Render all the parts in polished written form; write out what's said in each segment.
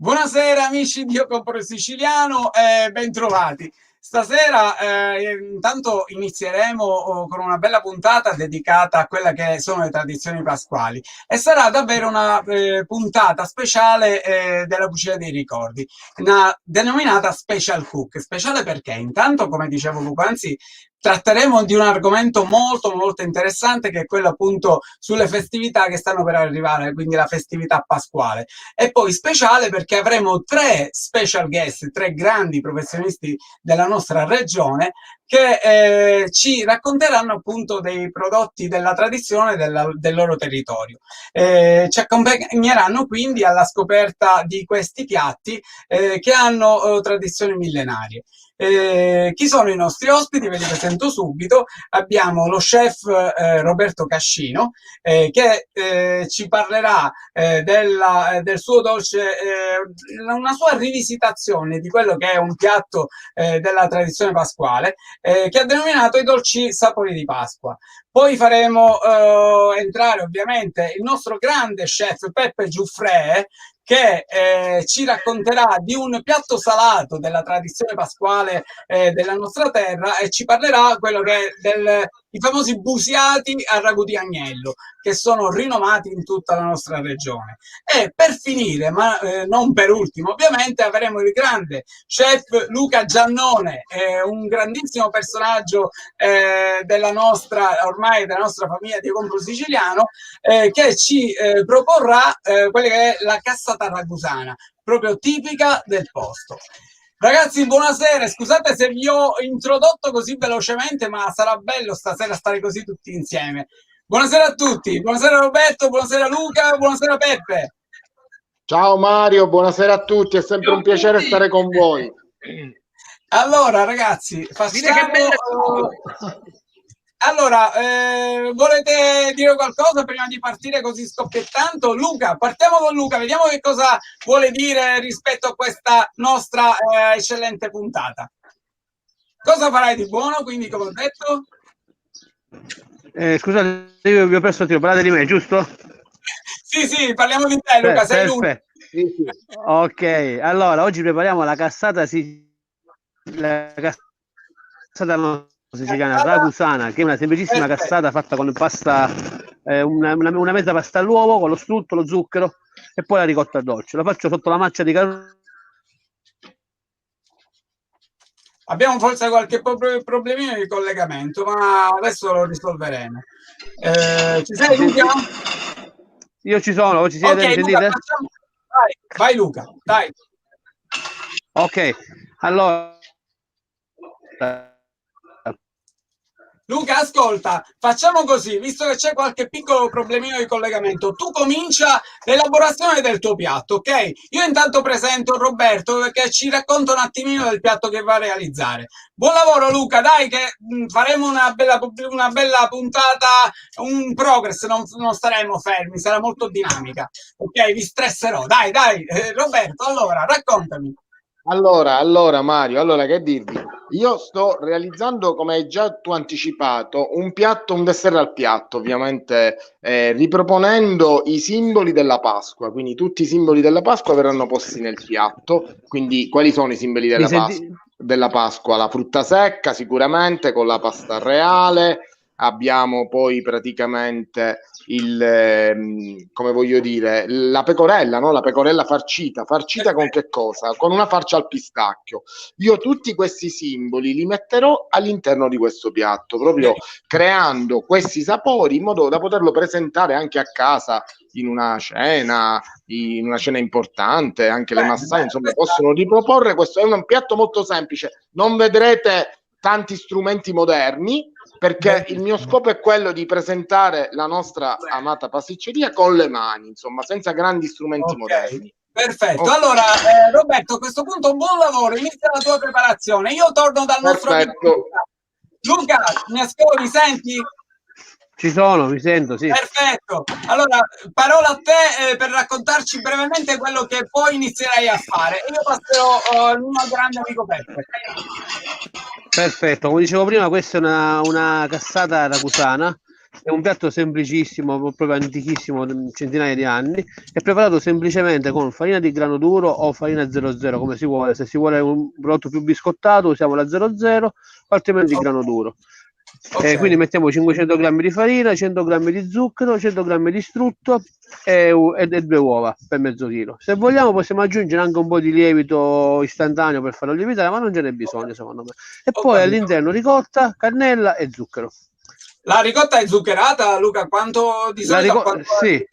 Buonasera amici di Io Compro Siciliano e bentrovati. Stasera intanto inizieremo con una bella puntata dedicata a quella che sono le tradizioni pasquali e sarà davvero una puntata speciale della cucina dei ricordi, una denominata Special Cook. Speciale perché intanto, come dicevo poc'anzi, tratteremo di un argomento molto molto interessante che è quello appunto sulle festività che stanno per arrivare, quindi la festività pasquale. E poi speciale perché avremo tre special guest, tre grandi professionisti della nostra regione che ci racconteranno appunto dei prodotti della tradizione del loro territorio. Ci accompagneranno quindi alla scoperta di questi piatti che hanno tradizioni millenarie. Chi sono i nostri ospiti? Ve li presento subito. Abbiamo lo chef Roberto Cascino che ci parlerà del suo dolce, una sua rivisitazione di quello che è un piatto della tradizione pasquale che ha denominato i dolci sapori di Pasqua. Poi faremo entrare ovviamente il nostro grande chef Peppe Giuffre che ci racconterà di un piatto salato della tradizione pasquale della nostra terra e ci parlerà quello che è i famosi busiati a ragù di agnello, che sono rinomati in tutta la nostra regione. E per finire, ma non per ultimo, ovviamente avremo il grande chef Luca Giannone, un grandissimo personaggio ormai della nostra famiglia di Compro Siciliano, che ci proporrà quella che è la cassata ragusana, proprio tipica del posto. Ragazzi, buonasera, scusate se vi ho introdotto così velocemente, ma sarà bello stasera stare così tutti insieme. Buonasera a tutti, buonasera Roberto, buonasera Luca, buonasera Peppe. Ciao Mario, buonasera a tutti, è sempre un piacere stare con voi. Allora ragazzi, facciamo... Allora, volete dire qualcosa prima di partire così scoppiettando? Luca, partiamo con Luca, vediamo che cosa vuole dire rispetto a questa nostra eccellente puntata. Cosa farai di buono, quindi, come ho detto? Scusate, io vi ho perso il tiro, parlate di me, giusto? Sì, parliamo di te, Luca, sei lui. Sì. Ok, allora, oggi prepariamo la cassata siciliana ragusana, che è una semplicissima cassata fatta con pasta, una mezza pasta all'uovo, con lo strutto, lo zucchero e poi la ricotta dolce. Lo faccio sotto la macchia di carota. Abbiamo forse qualche problemino di collegamento, ma adesso lo risolveremo. Ci sei, Luca? Io ci sono, voi ci siete? Ok, Luca, facciamo... Vai Luca, dai. Ok, allora... Luca, ascolta, facciamo così, visto che c'è qualche piccolo problemino di collegamento, tu comincia l'elaborazione del tuo piatto, ok? Io intanto presento Roberto che ci racconta un attimino del piatto che va a realizzare. Buon lavoro Luca, dai che faremo una bella puntata, un progress, non staremo fermi, sarà molto dinamica, ok? Vi stresserò, dai, Roberto, allora, raccontami. Allora Mario, che dirvi? Io sto realizzando, come hai già tu anticipato, un dessert al piatto, ovviamente riproponendo i simboli della Pasqua, quindi tutti i simboli della Pasqua verranno posti nel piatto. Quindi quali sono i simboli della Pasqua? La frutta secca sicuramente con la pasta reale, abbiamo poi praticamente come voglio dire, la pecorella, no? La pecorella farcita con che cosa? Con una farcia al pistacchio. Io tutti questi simboli li metterò all'interno di questo piatto, proprio creando questi sapori in modo da poterlo presentare anche a casa in una cena importante, anche le massaie, insomma, possono riproporre questo. È un piatto molto semplice, non vedrete tanti strumenti moderni, perché il mio scopo è quello di presentare la nostra amata pasticceria con le mani, insomma, senza grandi strumenti moderni. Perfetto, allora Roberto, a questo punto buon lavoro, inizia la tua preparazione. Io torno dal nostro amico Luca, mi ascolti, mi senti? Ci sono, mi sento, sì. Perfetto, allora parola a te per raccontarci brevemente quello che poi inizierai a fare e io passerò al mio grande amico Peppe. Perfetto, come dicevo prima, questa è una cassata ragusana È un piatto semplicissimo, proprio antichissimo, centinaia di anni. È preparato semplicemente con farina di grano duro o farina 00, come si vuole. Se si vuole un prodotto più biscottato usiamo la 00 o altrimenti grano duro. Quindi mettiamo 500 grammi di farina, 100 grammi di zucchero, 100 grammi di strutto e 2 uova per mezzo chilo. Se vogliamo possiamo aggiungere anche un po' di lievito istantaneo per farlo lievitare, ma non ce n'è bisogno secondo me. E poi all'interno ricotta, cannella e zucchero. La ricotta è zuccherata, Luca? Quanto di solito? Sì.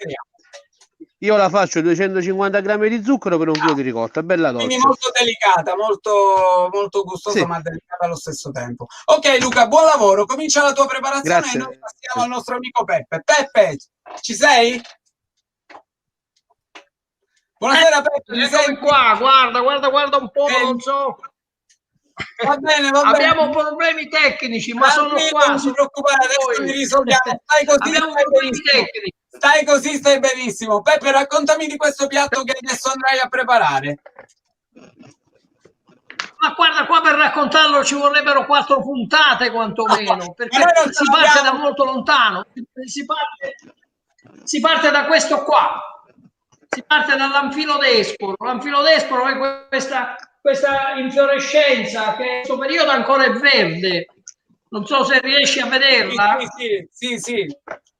Io la faccio 250 grammi di zucchero per un chilo di ricotta, bella dolce. Quindi molto delicata, molto, molto gustosa, sì, ma delicata allo stesso tempo. Ok Luca, buon lavoro, comincia la tua preparazione. Grazie. E noi passiamo al nostro amico Peppe. Peppe, ci sei? Buonasera Peppe, eccomi qua, guarda un po', non so. Va bene, abbiamo problemi tecnici, ma sono qua. Non ti preoccupare, adesso li risolviamo. Stai così, abbiamo problemi tecnici. Stai così, stai benissimo. Peppe, raccontami di questo piatto che adesso andrai a preparare. Ma guarda, qua per raccontarlo ci vorrebbero 4 puntate quantomeno, perché si parte da molto lontano. Si parte da questo qua. Si parte dall'anfilodesporo. L'anfilodesporo è questa infiorescenza che in questo periodo ancora è verde. Non so se riesci a vederla. Sì.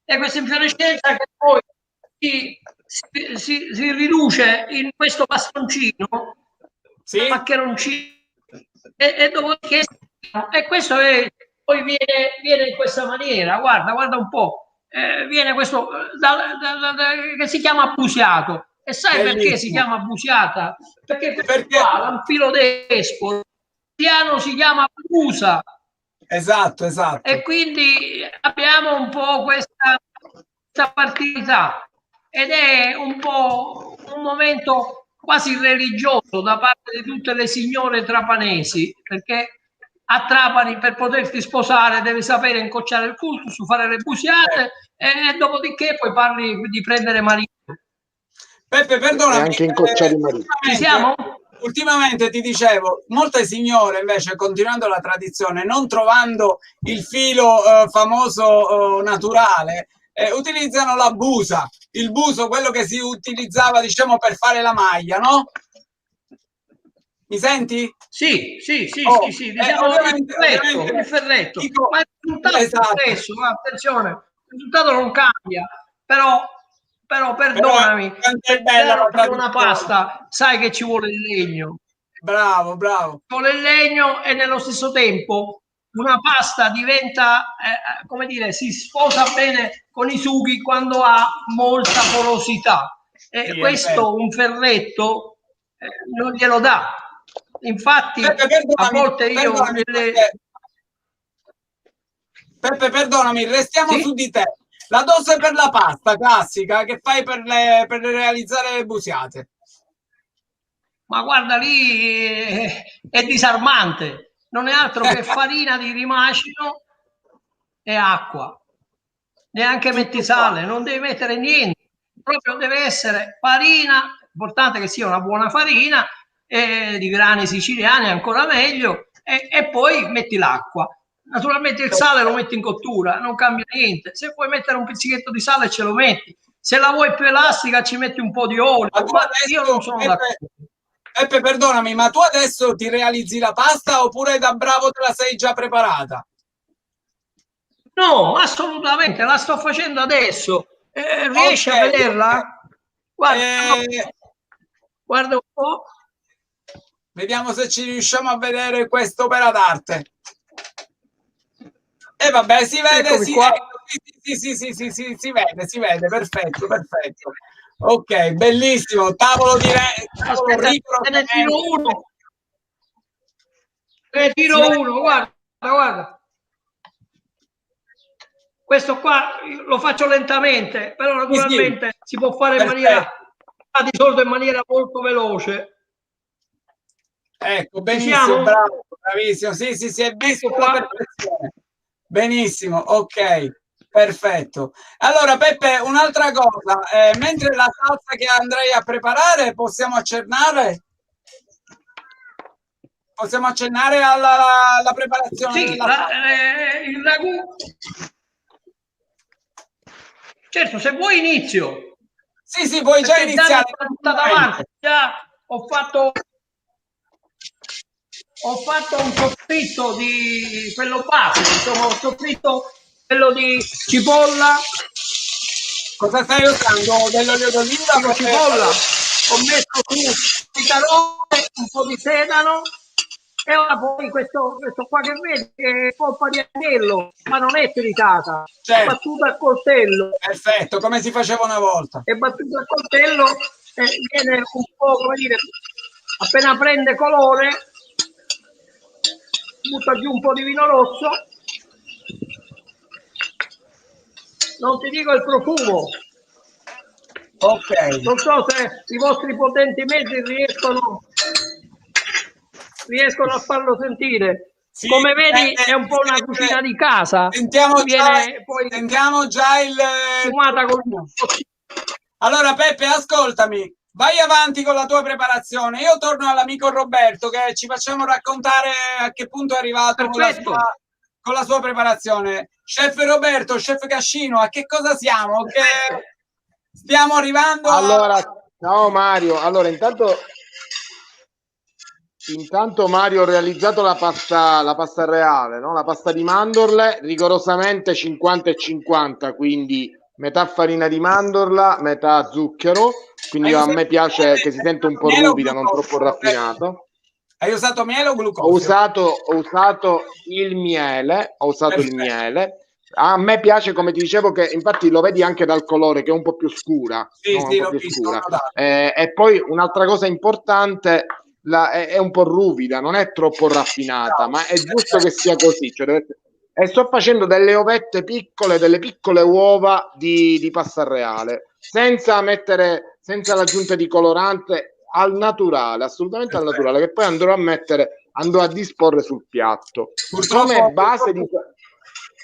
È questa infiorescenza che poi si riduce in questo bastoncino, maccheroncino, e dopodiché e questo poi viene in questa maniera. Guarda un po'. Viene questo che si chiama busiato. E sai perché si chiama busiata? Perché qua l'anfilodesporo piano si chiama busa. Esatto. E quindi abbiamo un po' questa partita ed è un po' un momento quasi religioso da parte di tutte le signore trapanesi, perché a Trapani per poterti sposare devi sapere incocciare il cultus, fare le busiate e dopodiché poi parli di prendere marito. Peppe, perdonami, anche incocciare il marito. Ci siamo? Ultimamente ti dicevo, molte signore invece, continuando la tradizione, non trovando il filo famoso naturale, utilizzano la busa, il buso, quello che si utilizzava, diciamo, per fare la maglia, no? Mi senti? Sì, diciamo il ferretto. Ma il risultato è lo stesso, attenzione, il risultato non cambia, però perdonami, è bella una pasta, sai che ci vuole il legno. Bravo. Ci vuole il legno e nello stesso tempo una pasta diventa, come dire, si sposa bene con i sughi quando ha molta porosità. E questo un ferretto non glielo dà. Infatti, a volte io... Peppe, perdonami, restiamo su di te. La dose per la pasta classica che fai per realizzare le busiate. Ma guarda, lì è disarmante. Non è altro che farina di rimacino e acqua. Neanche metti sale, non devi mettere niente. Proprio deve essere farina, importante che sia una buona farina, di grani siciliani ancora meglio, e poi metti l'acqua. Naturalmente il sale lo metti in cottura, non cambia niente. Se puoi mettere un pizzichetto di sale ce lo metti, se la vuoi più elastica ci metti un po' di olio, ma io non sono d'accordo. Peppe, perdonami, ma tu adesso ti realizzi la pasta oppure da bravo te la sei già preparata? No, assolutamente, la sto facendo adesso. Riesci a vederla? Guarda un po'. Vediamo se ci riusciamo a vedere quest'opera d'arte. E vabbè, si vede, si vede, perfetto. Ok, bellissimo, tavolo di ne tiro uno, guarda. Questo qua lo faccio lentamente, però naturalmente si può fare in maniera, di solito in maniera molto veloce. Ecco, benissimo, bravo, bravissimo, sì, è visto qua la perfezione. Benissimo, ok, perfetto. Allora Peppe, un'altra cosa, mentre la salsa che andrei a preparare possiamo accennare alla preparazione? Sì, il ragù Certo, se vuoi inizio. Sì, puoi già iniziare. Già ho fatto un soffritto di quello base, insomma, un soffritto quello di cipolla. Cosa stai usando? Dell'olio d'oliva? Cipolla. Ho messo su i carote, un po' di sedano e ora poi questo qua che vedi è polpa di agnello, ma non è tritata, certo. È battuta al coltello. Perfetto, come si faceva una volta. È battuta al coltello e viene un po', come dire, appena prende colore, butta giù un po' di vino rosso. Non ti dico il profumo. Ok. Non so se i vostri potenti mezzi riescono a farlo sentire. Sì, come vedi è un po' una cucina di casa. Sentiamo già il fumata con... Allora Peppe, ascoltami, vai avanti con la tua preparazione. Io torno all'amico Roberto che ci facciamo raccontare a che punto è arrivato con la sua preparazione. Chef Roberto, chef Cascino, a che cosa siamo? Che stiamo arrivando allora, ciao Mario. Allora, intanto Mario ho realizzato la pasta reale, no? La pasta di mandorle, rigorosamente 50 e 50, quindi metà farina di mandorla, metà zucchero, quindi a me piace che si sente un po' ruvida, non troppo raffinato. Hai usato miele o glucosio? Ho usato il miele, A me piace, come ti dicevo, che infatti lo vedi anche dal colore che è un po' più scura. E poi un'altra cosa importante, è un po' ruvida, non è troppo raffinata, ma è giusto che sia così. E sto facendo delle ovette piccole, delle piccole uova di pasta reale, senza l'aggiunta di colorante, al naturale, assolutamente al naturale, che poi andrò a disporre sul piatto.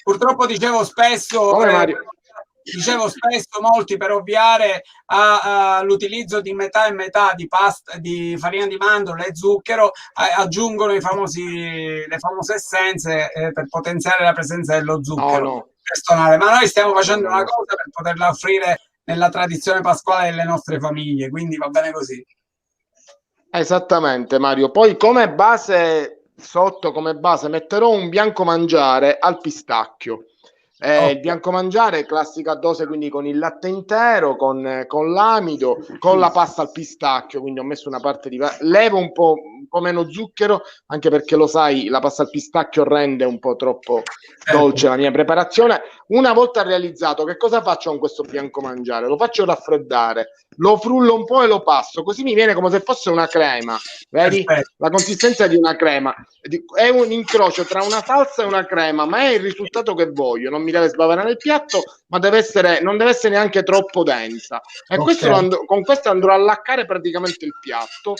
Purtroppo dicevo spesso, molti per ovviare all'utilizzo di metà e metà di pasta, di farina di mandorle e zucchero, aggiungono le famose essenze per potenziare la presenza dello zucchero personale. Ma noi stiamo facendo una cosa per poterla offrire nella tradizione pasquale delle nostre famiglie, quindi va bene così. Esattamente, Mario. Poi come base metterò un bianco mangiare al pistacchio. Il bianco mangiare, classica dose, quindi con il latte intero, con l'amido, con la pasta al pistacchio, quindi ho messo una parte di... Levo un po' meno zucchero, anche perché lo sai, la pasta al pistacchio rende un po' troppo dolce la mia preparazione. Una volta realizzato, che cosa faccio con questo bianco mangiare? Lo faccio raffreddare, lo frullo un po' e lo passo, così mi viene come se fosse una crema, vedi? La consistenza di una crema. È un incrocio tra una salsa e una crema, ma è il risultato che voglio. Non mi deve sbavarare nel piatto, ma non deve essere neanche troppo densa. E con questo andrò a laccare praticamente il piatto.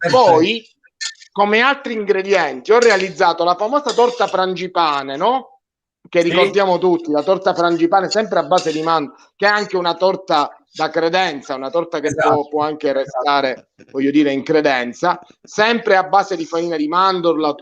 Poi, come altri ingredienti, ho realizzato la famosa torta frangipane, no? Che ricordiamo tutti, la torta frangipane sempre a base di mandorle, che è anche una torta da credenza, una torta che può anche restare, voglio dire, in credenza, sempre a base di farina di mandorla,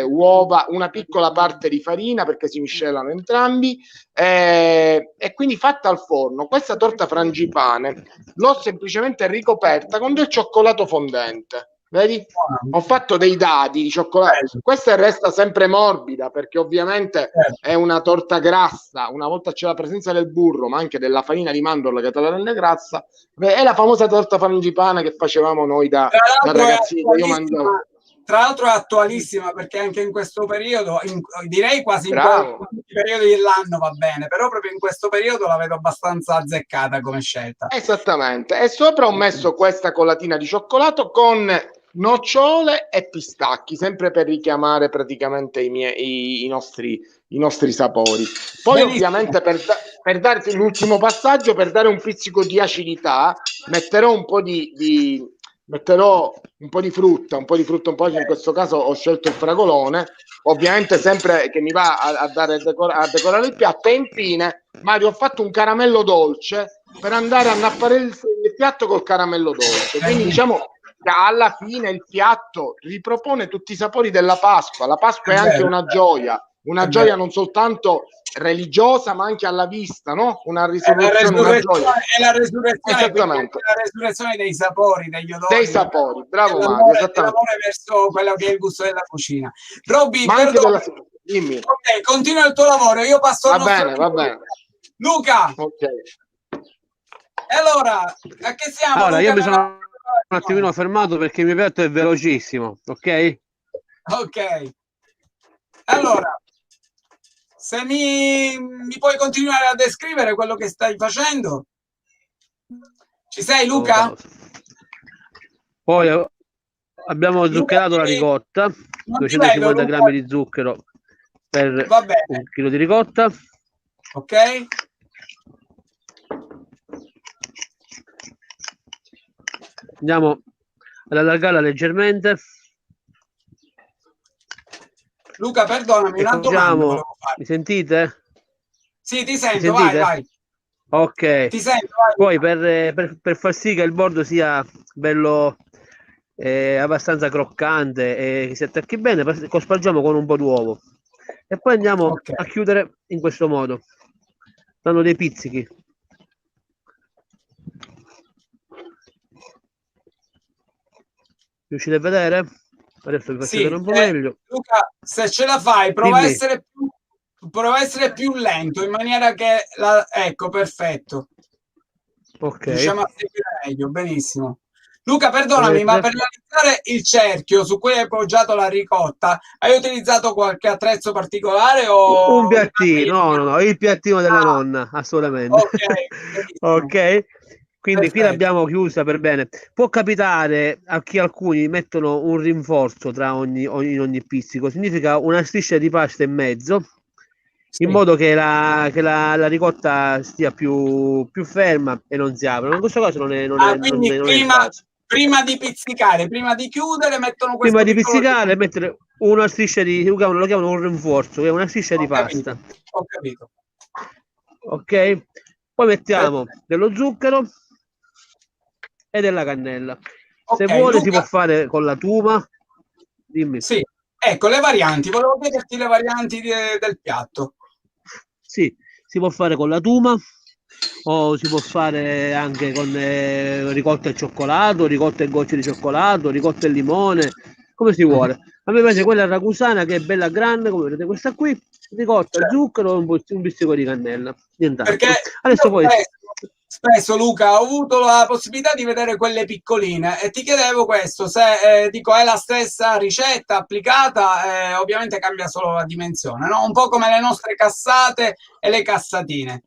uova, una piccola parte di farina perché si miscelano entrambi, e quindi fatta al forno. Questa torta frangipane l'ho semplicemente ricoperta con del cioccolato fondente. Vedi? Ho fatto dei dadi di cioccolato. Questa resta sempre morbida perché ovviamente è una torta grassa. Una volta c'è la presenza del burro, ma anche della farina di mandorla che te la rende grassa. È la famosa torta frangipana che facevamo noi da ragazzini. Io mangiavo. Tra l'altro è attualissima perché anche in questo periodo, direi quasi in tutti i periodi dell'anno va bene, però proprio in questo periodo la vedo abbastanza azzeccata come scelta. Esattamente. E sopra ho messo questa colatina di cioccolato con nocciole e pistacchi, sempre per richiamare praticamente i nostri sapori. Poi ovviamente per dare l'ultimo passaggio, per dare un pizzico di acidità, metterò un po' di frutta, in questo caso ho scelto il fragolone, ovviamente sempre che mi va a decorare il piatto. E infine, Mario, ho fatto un caramello dolce per andare a nappare il piatto col caramello dolce, quindi diciamo che alla fine il piatto ripropone tutti i sapori della Pasqua. La Pasqua è anche una gioia, una gioia non soltanto religiosa ma anche alla vista, no? Una risurrezione, una gioia. È la resurrezione, Esattamente. la resurrezione dei sapori, degli odori, dei sapori, bravo Mario, esattamente. Dell'amore verso quello che è il gusto della cucina. Robby, Ma anche perdona. Dimmi. Ok, continua il tuo lavoro, io passo al nostro Va bene. Luca. Ok. E allora, a che siamo? Allora, Luca, io mi sono un attimino fermato perché il mio piatto è velocissimo, ok? Ok. Allora, se mi puoi continuare a descrivere quello che stai facendo? Ci sei, Luca? Poi abbiamo zuccherato la ricotta, 250 grammi di zucchero per un chilo di ricotta. Ok. Andiamo ad allargarla leggermente. Luca, perdonami, una domanda volevo fare. Mi sentite? Sì, ti sento, vai. Ok. Ti sento, Poi vai. per far sì che il bordo sia bello abbastanza croccante e che si attacchi bene, cospargiamo con un po' d'uovo. E poi andiamo a chiudere in questo modo, dando dei pizzichi. Riuscite a vedere? Adesso vi faccio vedere un po' meglio. Luca, se ce la fai, prova a essere più lento, in maniera che ecco, perfetto. Ok. Riusciamo a seguire meglio, benissimo. Luca, perdonami, ma per realizzare il cerchio su cui hai poggiato la ricotta, hai utilizzato qualche attrezzo particolare o un piattino? No, il piattino della nonna, assolutamente. Ok. Quindi qui l'abbiamo chiusa per bene. Può capitare a chi alcuni mettono un rinforzo in ogni pizzico, significa una striscia di pasta in mezzo, in modo che la ricotta stia più ferma e non si apra. In questo caso non è il caso. Prima di pizzicare, prima di chiudere, mettono questo prima di pizzicare, mettere una striscia lo chiamano un rinforzo, che è una striscia di pasta. Ho capito. Ok, poi mettiamo dello zucchero e della cannella. Se vuole, Luca, si può fare con la tuma. Dimmi. Sì, ecco le varianti. Volevo chiederti le varianti del piatto. Sì, si può fare con la tuma o si può fare anche con ricotta e cioccolato, ricotta e gocce di cioccolato, ricotta e limone, come si vuole. A me piace quella ragusana che è bella grande, come vedete questa qui, ricotta, zucchero e un pizzico di cannella. Nient'altro. Perché adesso poi spesso Luca ho avuto la possibilità di vedere quelle piccoline e ti chiedevo questo, se dico è la stessa ricetta applicata, ovviamente cambia solo la dimensione, no? Un po' come le nostre cassate e le cassatine.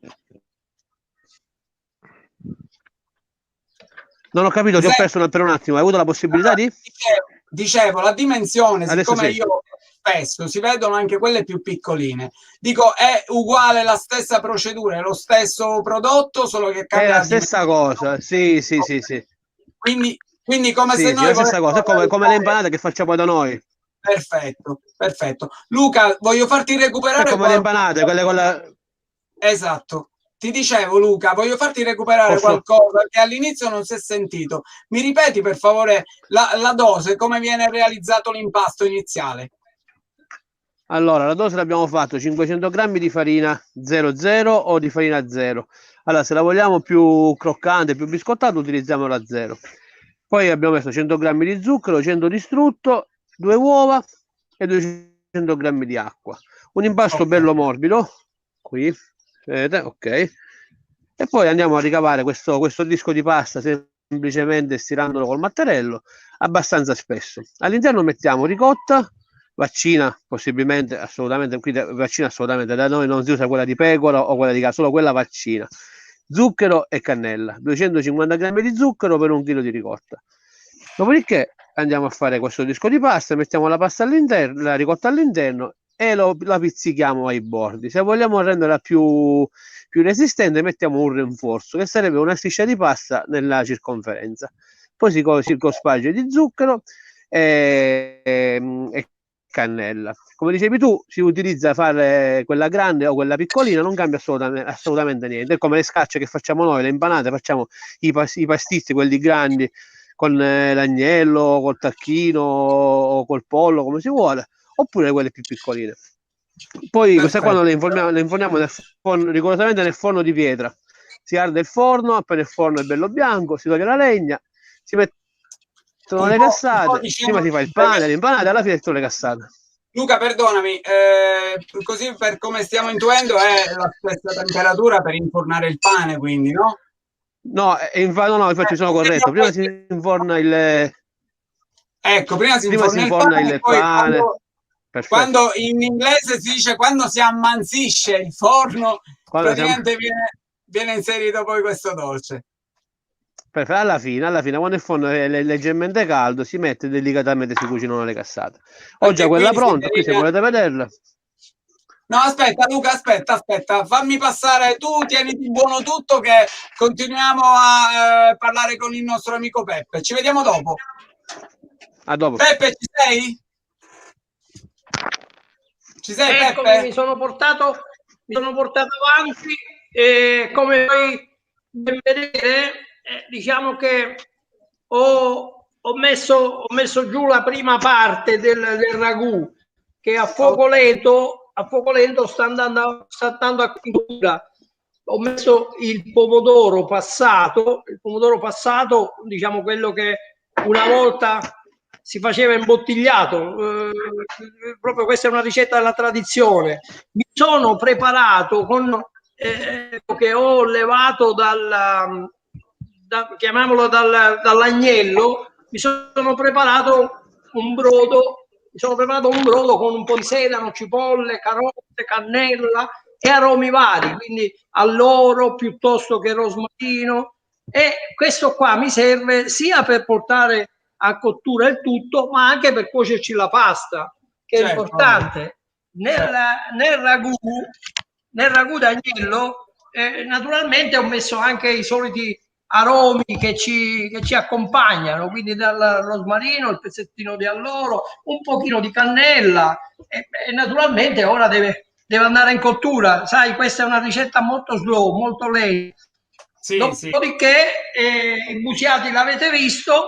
Non ho capito, ti ho perso per un attimo. Hai avuto la possibilità di? Dicevo, la dimensione, adesso siccome io spesso si vedono anche quelle più piccoline, dico è uguale, la stessa procedura, è lo stesso prodotto, solo che cambia è la stessa cosa, sì. Quindi come se noi la stessa cosa, è come le impanate che facciamo da noi. Perfetto. Luca, voglio farti recuperare come le impanate, quelle con la... Esatto. Ti dicevo, Luca, voglio farti recuperare qualcosa che all'inizio non si è sentito. Mi ripeti per favore la dose, come viene realizzato l'impasto iniziale? Allora, la dose l'abbiamo fatto 500 grammi di farina 00 o di farina 0. Allora, se la vogliamo più croccante, più biscottata, utilizziamo la 0. Poi abbiamo messo 100 grammi di zucchero, 100 di strutto, 2 uova e 200 grammi di acqua. Un impasto bello morbido, qui, vedete, ok. E poi andiamo a ricavare questo disco di pasta semplicemente stirandolo col mattarello, abbastanza spesso. All'interno mettiamo ricotta, vaccina, possibilmente, assolutamente, qui vaccina assolutamente, da noi non si usa quella di pecora o quella di solo quella vaccina. Zucchero e cannella, 250 grammi di zucchero per un chilo di ricotta. Dopodiché andiamo a fare questo disco di pasta, mettiamo la pasta all'interno, la ricotta all'interno e la pizzichiamo ai bordi. Se vogliamo renderla più resistente, mettiamo un rinforzo, che sarebbe una striscia di pasta nella circonferenza. Poi si circosparge di zucchero e cannella. Come dicevi tu, si utilizza fare quella grande o quella piccolina, non cambia assolutamente niente. È come le scacce che facciamo noi, le impanate, facciamo i pasticci, quelli grandi, con l'agnello, col tacchino o col pollo, come si vuole, oppure quelle più piccoline. Poi questa qua le inforniamo nel forno, rigorosamente nel forno di pietra. Si arde il forno, appena il forno è bello bianco, si toglie la legna, si mettono le cassate, diciamo, prima si fa il pane, le impanate, alla fine si mettono le cassate. Luca, perdonami, così per come stiamo intuendo è la stessa temperatura per infornare il pane, quindi, no? No, infatti sono corretto. Prima si inforna il... Ecco, prima si si inforna il pane. Quando in inglese si dice quando si ammansisce il forno, praticamente viene inserito poi questo dolce. Perfetto, alla fine, quando il forno è leggermente caldo, si mette delicatamente, si cucinano le cassate. Ho già quella pronta, qui se volete vederla. No, aspetta Luca, aspetta, fammi passare tu, tieniti buono tutto che continuiamo a parlare con il nostro amico Peppe. Ci vediamo dopo. A dopo. Peppe, ci sei? Ci sei, Eccomi, Peppe? mi sono portato avanti e come voi ben vedete, diciamo che ho messo giù la prima parte del ragù che a fuoco lento sta andando a cottura. Ho messo il pomodoro passato, diciamo quello che una volta si faceva imbottigliato, proprio questa è una ricetta della tradizione. Mi sono preparato con che ho levato chiamiamolo dall'agnello, mi sono preparato un brodo con un po' di sedano, cipolle, carote, cannella e aromi vari, quindi alloro piuttosto che rosmarino, e questo qua mi serve sia per portare a cottura il tutto, ma anche per cuocerci la pasta, che è importante. Nel ragù d'agnello naturalmente ho messo anche i soliti aromi che ci accompagnano, quindi dal rosmarino, il pezzettino di alloro, un pochino di cannella e naturalmente ora deve andare in cottura. Sai, questa è una ricetta molto slow, molto lenta. Dopodiché i buciati l'avete visto,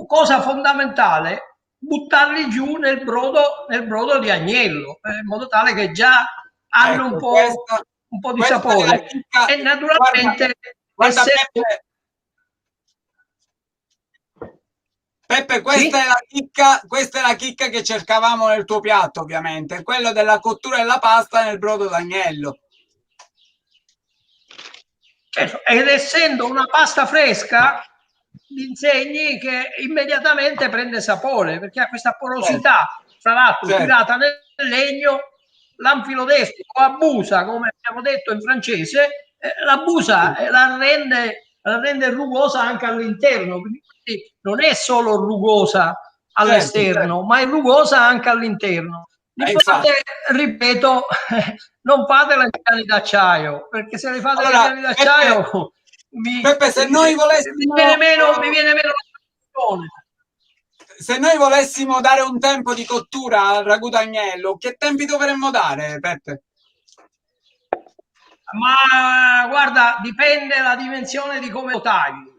cosa fondamentale, buttarli giù nel brodo di agnello, in modo tale che già hanno un po' di sapore. E naturalmente guarda Peppe, questa è la chicca che cercavamo nel tuo piatto, ovviamente, quello della cottura della pasta nel brodo d'agnello. Ed essendo una pasta fresca, gli insegni che immediatamente prende sapore, perché ha questa porosità, tra l'altro tirata nel legno, l'anfilo destro abusa, come abbiamo detto in francese, l'abusa la rende rugosa anche all'interno, quindi non è solo rugosa all'esterno, ma è rugosa anche all'interno. Ripeto, non fate le piani d'acciaio, perché se le fate le piani d'acciaio Peppe, se noi volessimo mi viene meno la produzione. Se noi volessimo dare un tempo di cottura al ragù d'agnello, che tempi dovremmo dare, Peppe? Ma guarda, dipende dalla dimensione di come lo tagli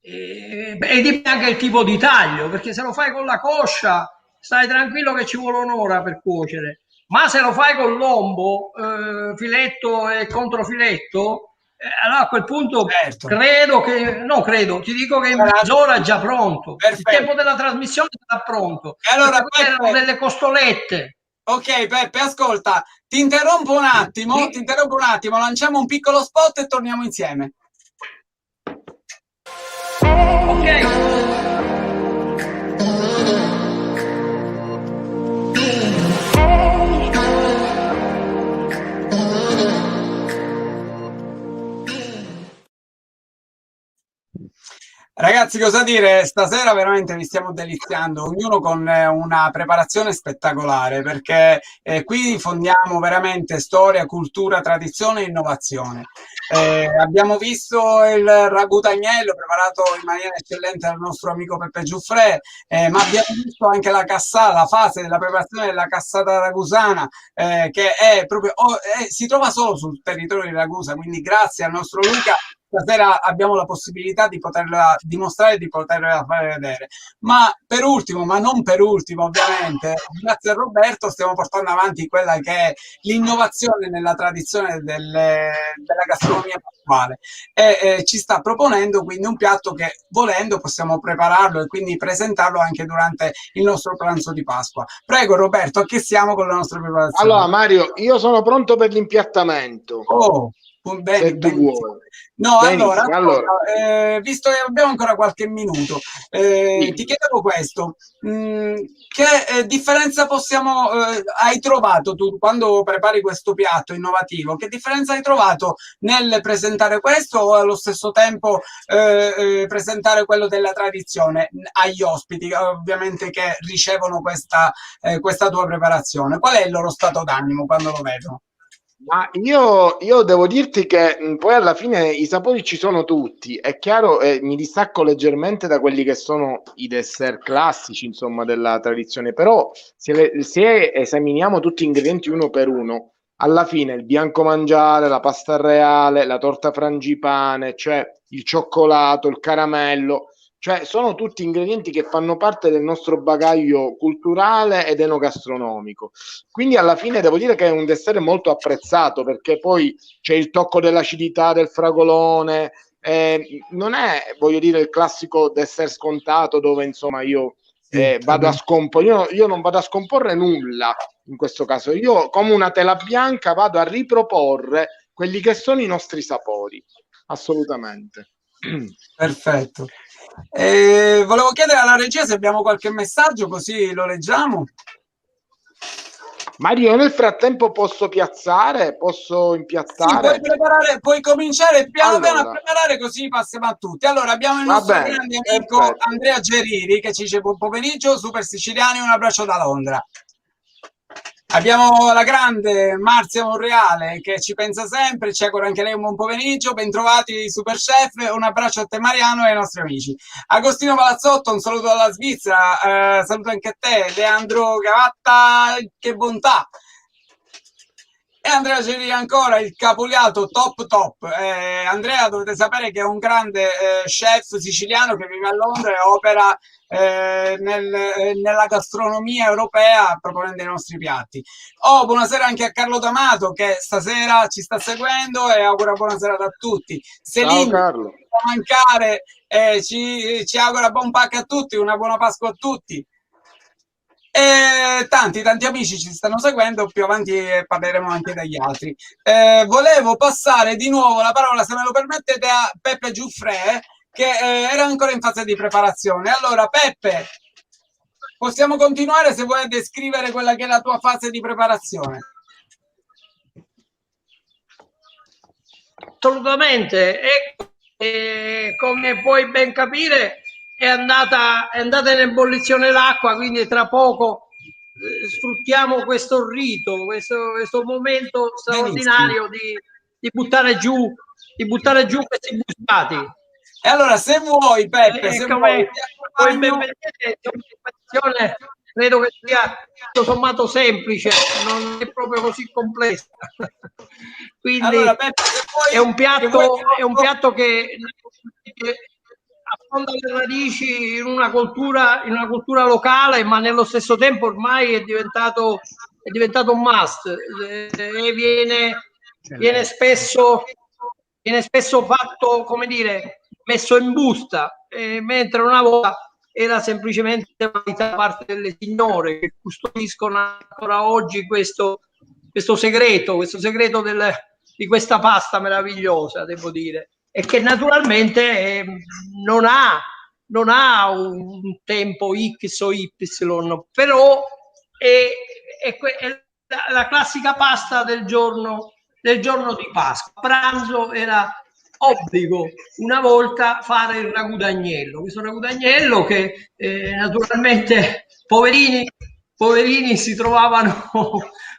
e dipende anche il tipo di taglio, perché se lo fai con la coscia stai tranquillo che ci vuole un'ora per cuocere, ma se lo fai con l'ombo, filetto e controfiletto, allora a quel punto ti dico che in mezz'ora è già pronto. Perfetto. Il tempo della trasmissione sarà pronto. E allora erano delle costolette. Ok Peppe, ascolta, ti interrompo un attimo, lanciamo un piccolo spot e torniamo insieme. Ok. Ragazzi, cosa dire? Stasera veramente vi stiamo deliziando, ognuno con una preparazione spettacolare, perché qui fondiamo veramente storia, cultura, tradizione e innovazione. Abbiamo visto il ragù d'agnello preparato in maniera eccellente dal nostro amico Peppe Giuffrè, ma abbiamo visto anche la fase della preparazione della cassata ragusana, che è proprio si trova solo sul territorio di Ragusa, quindi grazie al nostro Luca stasera abbiamo la possibilità di poterla dimostrare e di poterla fare vedere. Ma per ultimo, ma non per ultimo ovviamente, grazie a Roberto stiamo portando avanti quella che è l'innovazione nella tradizione della gastronomia pasquale e ci sta proponendo quindi un piatto che volendo possiamo prepararlo e quindi presentarlo anche durante il nostro pranzo di Pasqua. Prego Roberto, a che siamo con la nostra preparazione? Allora Mario, io sono pronto per l'impiattamento. Oh, bene, se tu vuoi. No, Benissimo, allora, visto che abbiamo ancora qualche minuto, Sì. ti chiedevo questo, che differenza hai trovato tu quando prepari questo piatto innovativo? Che differenza hai trovato nel presentare questo o allo stesso tempo presentare quello della tradizione agli ospiti, ovviamente che ricevono questa tua preparazione? Qual è il loro stato d'animo quando lo vedono? Ma io devo dirti che poi alla fine i sapori ci sono tutti, è chiaro, mi distacco leggermente da quelli che sono i dessert classici, insomma, della tradizione, però se esaminiamo tutti gli ingredienti uno per uno, alla fine il bianco mangiare, la pasta reale, la torta frangipane, cioè il cioccolato, il caramello, cioè sono tutti ingredienti che fanno parte del nostro bagaglio culturale ed enogastronomico. Quindi alla fine devo dire che è un dessert molto apprezzato, perché poi c'è il tocco dell'acidità del fragolone, non è, voglio dire, il classico dessert scontato dove insomma io vado a scomporre, io non vado a scomporre nulla in questo caso, io come una tela bianca vado a riproporre quelli che sono i nostri sapori, assolutamente. Perfetto. Volevo chiedere alla regia se abbiamo qualche messaggio, così lo leggiamo. Mario, nel frattempo posso impiattare? Sì, puoi cominciare piano piano a preparare, così passiamo a tutti. Allora, abbiamo il nostro grande amico Andrea Geriri che ci dice buon pomeriggio, super siciliani, un abbraccio da Londra. Abbiamo la grande Marzia Monreale che ci pensa sempre, ci augura anche lei un buon pomeriggio, bentrovati Super Chef, un abbraccio a te Mariano e ai nostri amici. Agostino Palazzotto, un saluto dalla Svizzera, saluto anche a te, Leandro Gavatta, che bontà. E Andrea Geri ancora, il capoliato top. Andrea, dovete sapere che è un grande chef siciliano che vive a Londra e opera nella gastronomia europea proponendo i nostri piatti. Buonasera anche a Carlo D'Amato che stasera ci sta seguendo e augura buonasera a tutti. Ciao Carlo. Mancare, ci augura buon Pasqua a tutti, una buona Pasqua a tutti. E tanti amici ci stanno seguendo, più avanti parleremo anche degli altri. Volevo passare di nuovo la parola, se me lo permettete, a Peppe Giuffre che era ancora in fase di preparazione. Allora Peppe, possiamo continuare se vuoi a descrivere quella che è la tua fase di preparazione. Assolutamente, e come puoi ben capire è andata in ebollizione l'acqua, quindi tra poco sfruttiamo questo rito, questo momento straordinario di buttare giù questi bustati. E allora se vuoi Peppe, se vuoi, poi ben vedete, credo che sia tutto sommato semplice, non è proprio così complessa. Quindi allora, Peppe, è un piatto che affonda le radici in una cultura locale, ma nello stesso tempo ormai è diventato un must e viene spesso fatto, come dire, messo in busta, mentre una volta era semplicemente da parte delle signore che custodiscono ancora oggi questo segreto di questa pasta meravigliosa, devo dire, e che naturalmente non ha un tempo X o Y, però è la classica pasta del giorno di Pasqua. A pranzo era obbligo una volta fare il ragù d'agnello, questo ragù d'agnello che naturalmente poverini si trovavano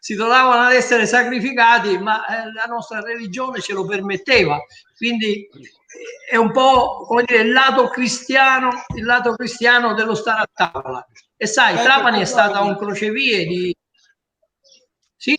ad essere sacrificati, ma la nostra religione ce lo permetteva, quindi è un po', come dire, il lato cristiano dello stare a tavola. E sai, Trapani è stata un crocevie di... Sì?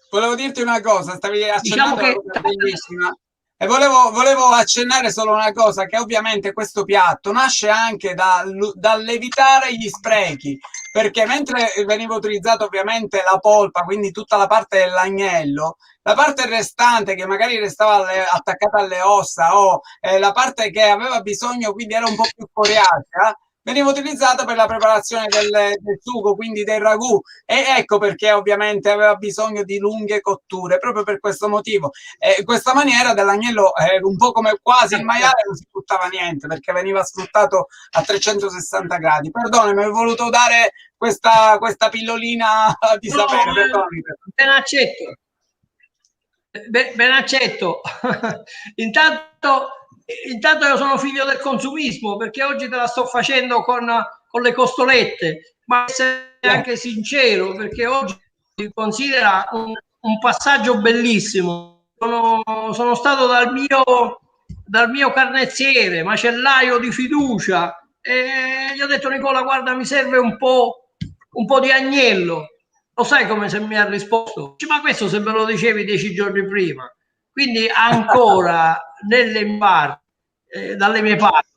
Volevo dirti una cosa, stavi accennando una cosa bellissima. E volevo accennare solo una cosa, che ovviamente questo piatto nasce anche dall'evitare gli sprechi, perché mentre veniva utilizzato ovviamente la polpa, quindi tutta la parte dell'agnello, la parte restante che magari restava attaccata alle ossa o la parte che aveva bisogno, quindi era un po' più coriacea, veniva utilizzata per la preparazione del sugo, quindi del ragù. E ecco perché ovviamente aveva bisogno di lunghe cotture, proprio per questo motivo. Questa maniera dell'agnello, un po' come quasi il maiale, non si buttava niente perché veniva sfruttato a 360 gradi. Perdone, mi ho voluto dare questa pillolina di sapere. Perdoni. Ben accetto. Ben accetto. Intanto io sono figlio del consumismo, perché oggi te la sto facendo con le costolette, ma essere anche sincero, perché oggi si considera un passaggio bellissimo. Sono stato dal mio carnezziere, macellaio di fiducia, e gli ho detto: Nicola, guarda, mi serve un po' di agnello. Lo sai come se mi ha risposto? Ma questo se me lo dicevi 10 giorni prima. Quindi ancora dalle mie parti,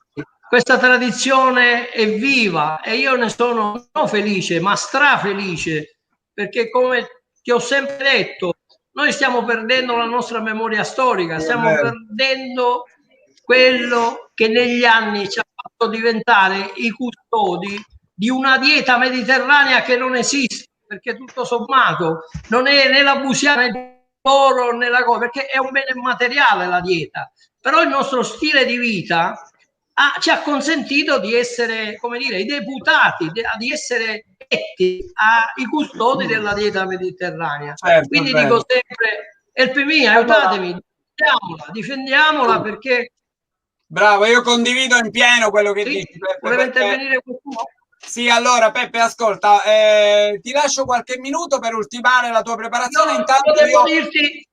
questa tradizione è viva e io ne sono non felice, ma strafelice, perché come ti ho sempre detto, noi stiamo perdendo la nostra memoria storica, stiamo perdendo quello che negli anni ci ha fatto diventare i custodi di una dieta mediterranea che non esiste, perché tutto sommato non è né la busiana né l'oro né la cosa, perché è un bene materiale la dieta, però il nostro stile di vita ci ha consentito di essere, come dire, i deputati, di essere eletti ai custodi della dieta mediterranea. Certo, quindi dico sempre, Elpemì, aiutatemi, difendiamola perché... Bravo, io condivido in pieno quello che dici. Voleva intervenire qualcuno? Sì, allora Peppe, ascolta, ti lascio qualche minuto per ultimare la tua preparazione. Intanto devo dirti...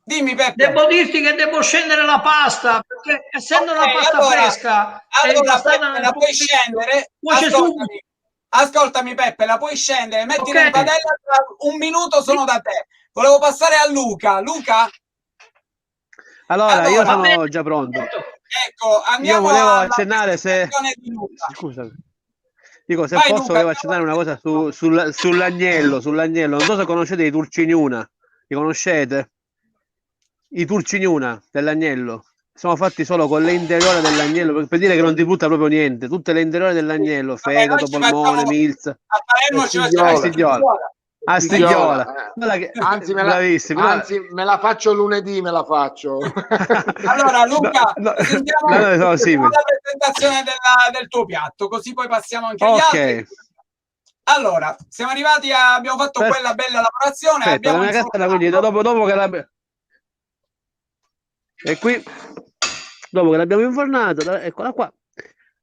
Dimmi Peppe. Devo dirti che devo scendere la pasta, perché essendo una pasta fresca, allora Peppe, la puoi scendere? Ascoltami Peppe, la puoi scendere, mettila in padella, tra un minuto sono da te. Volevo passare a Luca. Luca? Allora io sono già pronto. Ecco, andiamo. Io volevo accennare se... Scusami. Dico, se Vai, posso, Luca, volevo accennare una cosa sull'agnello. Non so se conoscete i turciniuna. Li conoscete? I turciniuna dell'agnello. Sono fatti solo con le interiore dell'agnello, per dire che non ti butta proprio niente. Tutte le interiore dell'agnello, fegato, polmone, milza. A Stigliola. Anzi, me la faccio lunedì, me la faccio. Allora Luca, sentiamo la presentazione del tuo piatto, così poi passiamo anche agli altri. Allora, siamo arrivati abbiamo fatto quella bella lavorazione. Aspetta, la mia castella, quindi dopo che e qui, dopo che l'abbiamo infornata, eccola qua,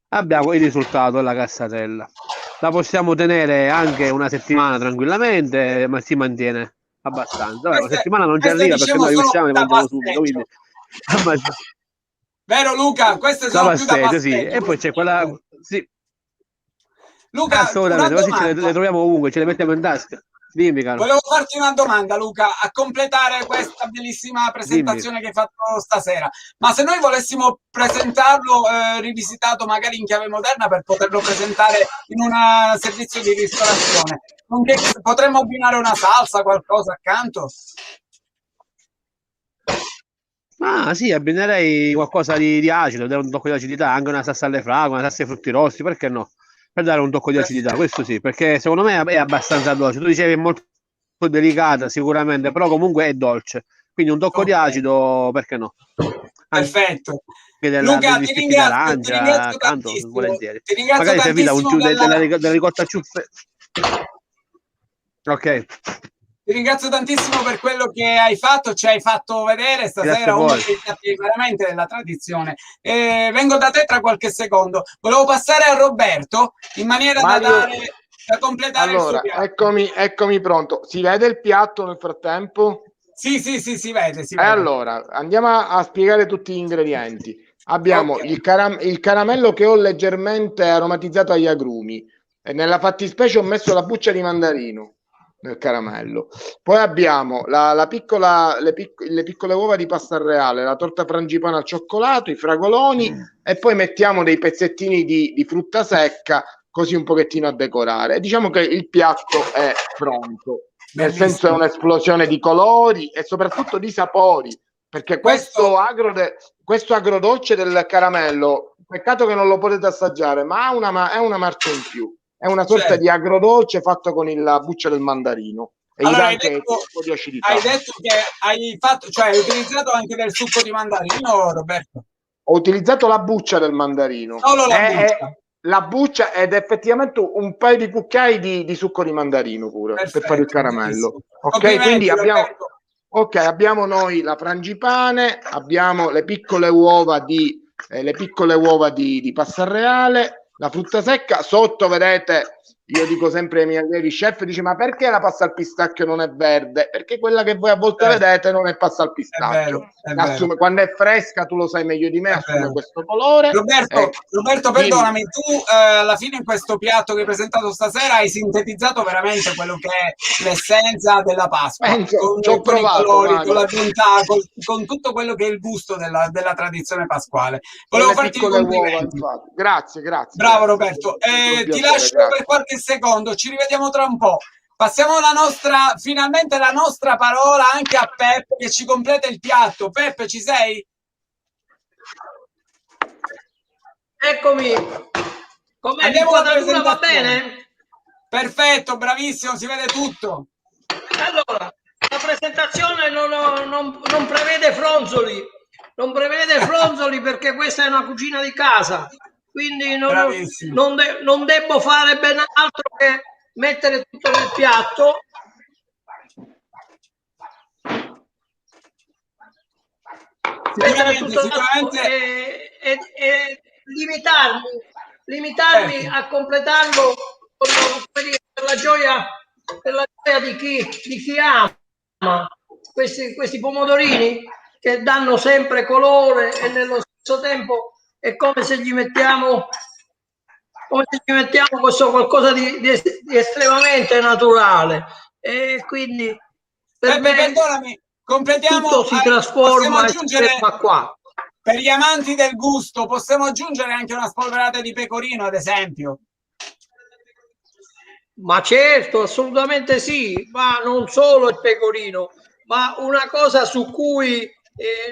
abbiamo il risultato della cassatella. La possiamo tenere anche una settimana tranquillamente, ma si mantiene abbastanza. Una settimana non ci arriva perché noi usciamo e mangiamo subito. Quindi... Vero Luca? Queste sono più da passeggio. Sì. E poi c'è quella... Sì. Luca, assolutamente, così le troviamo ovunque, ce le mettiamo in tasca. Dimmi, caro. Volevo farti una domanda, Luca, a completare questa bellissima presentazione che hai fatto stasera. Ma se noi volessimo presentarlo rivisitato magari in chiave moderna per poterlo presentare in un servizio di ristorazione, potremmo abbinare una salsa, qualcosa accanto? Ah sì, abbinerei qualcosa di acido, dare un tocco di acidità, anche una salsa alle fragole, una salsa ai frutti rossi, perché no? Per dare un tocco di acidità, questo sì, perché secondo me è abbastanza dolce. Tu dicevi è molto delicata sicuramente, però comunque è dolce, quindi un tocco di acido, perché no? Perfetto. Luca, ti ringrazio tantissimo. Volentieri. Ti ringrazio magari tantissimo della ricotta ciuffe. Ok. Ti ringrazio tantissimo per quello che hai fatto, ci hai fatto vedere stasera uno dei piatti veramente della tradizione. Vengo da te tra qualche secondo. Volevo passare a Roberto in maniera da completare il suo piatto. Eccomi pronto. Si vede il piatto nel frattempo? Sì, si vede. Allora, andiamo a spiegare tutti gli ingredienti. Abbiamo il caramello che ho leggermente aromatizzato agli agrumi. E nella fattispecie ho messo la buccia di mandarino. nel caramello. Poi abbiamo le piccole uova di pasta reale, la torta frangipana al cioccolato, i fragoloni e poi mettiamo dei pezzettini di frutta secca così un pochettino a decorare. E diciamo che il piatto è pronto, nel senso è un'esplosione di colori e soprattutto di sapori, perché questo agrodolce del caramello, peccato che non lo potete assaggiare, ma è una marcia in più. È una sorta di agrodolce fatto con la buccia del mandarino. E allora, hai detto che hai utilizzato anche del succo di mandarino, Roberto? Ho utilizzato la buccia del mandarino. Solo la buccia. La buccia ed effettivamente un paio di cucchiai di succo di mandarino pure. Perfetto, per fare il caramello. Ok, quindi abbiamo noi la frangipane, abbiamo le piccole uova di pasta reale, la frutta secca. Sotto vedete, io dico sempre ai miei allievi chef, dice: ma perché la pasta al pistacchio non è verde? Perché quella che voi a volte vedete non è pasta al pistacchio. È vero. Quando è fresca, tu lo sai meglio di me, assume questo colore. Roberto, perdonami, tu alla fine in questo piatto che hai presentato stasera hai sintetizzato veramente quello che è l'essenza della Pasqua, con i colori, con la bontà, con tutto quello che è il gusto della tradizione pasquale. Volevo farti i complimenti. Grazie. Bravo Roberto, ti lascio per qualche secondo, ci rivediamo tra un po'. Passiamo finalmente la nostra parola anche a Peppe che ci completa il piatto. Peppe, ci sei? Eccomi. Come l'inquadratura va bene? Perfetto, bravissimo, si vede tutto. Allora, la presentazione non prevede fronzoli. Non prevede fronzoli perché questa è una cucina di casa. Quindi non devo fare ben altro che mettere tutto nel piatto. Sicuramente. E limitarmi a completarlo per la gioia di chi ama questi pomodorini che danno sempre colore e nello stesso tempo è come se gli mettiamo questo qualcosa di estremamente naturale, e quindi per me perdonami, completiamo, tutto si trasforma e si ferma qua. Per gli amanti del gusto possiamo aggiungere anche una spolverata di pecorino, ad esempio? Ma certo, assolutamente sì, ma non solo il pecorino, ma una cosa su cui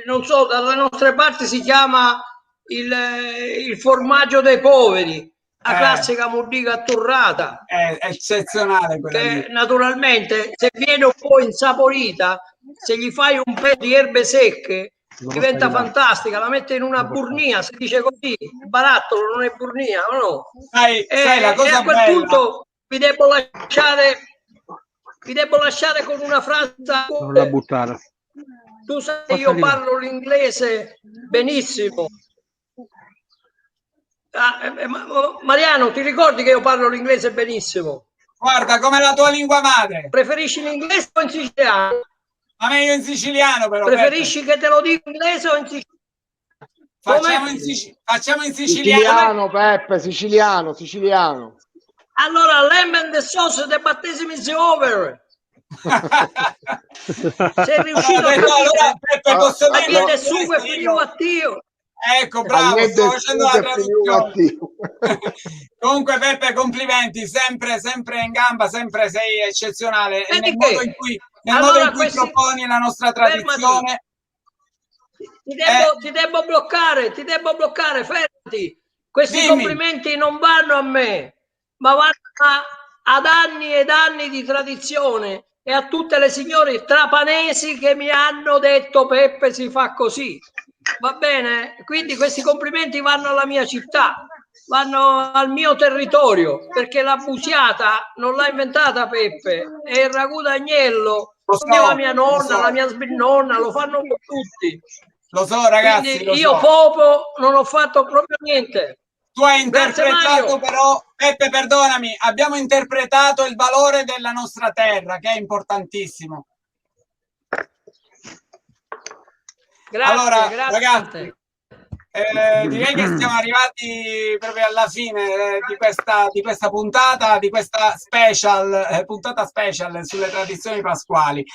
non so, dalle nostre parti si chiama il formaggio dei poveri, la classica mordica atturrata. È eccezionale quella che lì. Naturalmente, se viene un po' insaporita, se gli fai un po' di erbe secche, diventa fantastica. La mette in una burnia, si dice così, il barattolo non è burnia, o no? Sai, la cosa e a quel bella. punto vi devo lasciare con una frase. Non la buttare. Tu sai, io parlo l'inglese benissimo. Mariano, ti ricordi che io parlo l'inglese benissimo? Guarda, come la tua lingua madre. Preferisci l'inglese o in siciliano? Ma meglio in siciliano, però. Preferisci che te lo dica in inglese o in siciliano? Facciamo in siciliano. Peppe, siciliano. Allora, lamb and the sauce, the battesimo is over. Sei riuscito a capire? Allora, Peppe, posso dire che sugo è finito a Dio. Ecco, bravo, sto facendo la traduzione. Comunque Peppe, complimenti, sempre in gamba, sempre sei eccezionale nel modo in cui proponi la nostra tradizione. Ti devo bloccare, fermati. Questi complimenti non vanno a me, ma vanno ad anni ed anni di tradizione e a tutte le signore trapanesi che mi hanno detto: Peppe, si fa così. Va bene? Quindi questi complimenti vanno alla mia città, vanno al mio territorio, perché la busiata non l'ha inventata Peppe, è il ragù d'agnello, la mia nonna, la mia sbirnonna, lo fanno tutti. Lo so, ragazzi. Quindi io Popo non ho fatto proprio niente. Tu hai interpretato, però, Peppe, perdonami, abbiamo interpretato il valore della nostra terra, che è importantissimo. Grazie, allora, grazie. Ragazzi, direi che siamo arrivati proprio alla fine di questa puntata, di questa puntata special sulle tradizioni pasquali.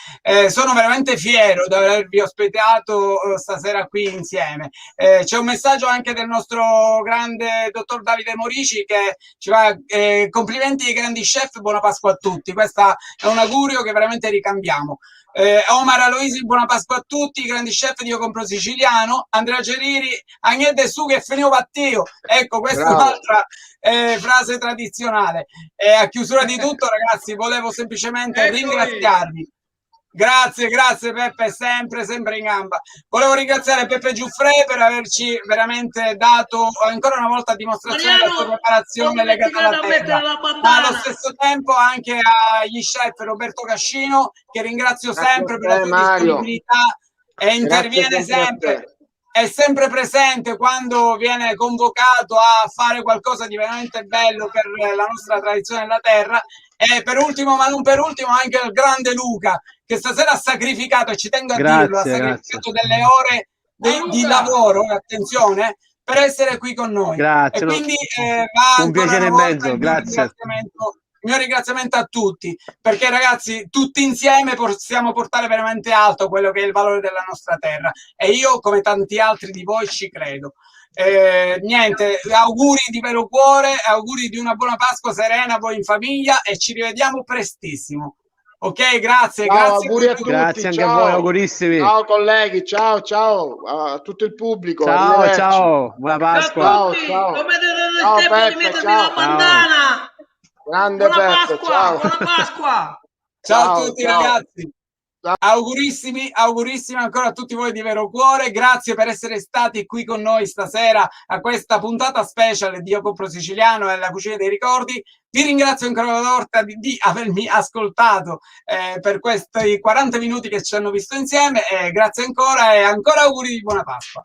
Sono veramente fiero di avervi ospitato stasera qui insieme. C'è un messaggio anche del nostro grande dottor Davide Morici che ci va complimenti ai grandi chef, buona Pasqua a tutti. Questo è un augurio che veramente ricambiamo. Omar Aloisi, buona Pasqua a tutti, grandi chef di Io Compro Siciliano, Andrea Geriri, Agnese su che finito battio. Ecco, questa è un'altra frase tradizionale. A chiusura di tutto, ragazzi, volevo semplicemente ringraziarvi. Grazie Peppe, sempre in gamba. Volevo ringraziare Peppe Giuffre per averci veramente dato ancora una volta dimostrazione della sua preparazione legata alla terra, ma allo stesso tempo anche agli chef Roberto Cascino, che ringrazio sempre per la sua disponibilità e interviene sempre. È sempre presente quando viene convocato a fare qualcosa di veramente bello per la nostra tradizione della terra. E per ultimo, ma non per ultimo, anche il grande Luca, che stasera ha sacrificato, e ci tengo a dirlo, ha sacrificato delle ore di lavoro, attenzione, per essere qui con noi. Grazie, e quindi va un piacere immenso, grazie. Il mio ringraziamento a tutti, perché ragazzi, tutti insieme possiamo portare veramente alto quello che è il valore della nostra terra, e io, come tanti altri di voi, ci credo. Niente, auguri di vero cuore, auguri di una buona Pasqua serena a voi in famiglia, e ci rivediamo prestissimo. Ok, grazie. Auguri a tutti. Grazie anche a voi, augurissimi. Ciao colleghi, ciao a tutto il pubblico. Ciao, buona Pasqua. Ciao. Non vedete il tempo di mettervi la bandana. Grande Peppe, ciao. Buona Pasqua. Ciao a tutti ragazzi. Augurissimi ancora a tutti voi di vero cuore, grazie per essere stati qui con noi stasera a questa puntata special di Io Compro Siciliano e la Cucina dei Ricordi. Vi ringrazio ancora una volta di avermi ascoltato per questi 40 minuti che ci hanno visto insieme, grazie ancora e ancora auguri di buona Pasqua.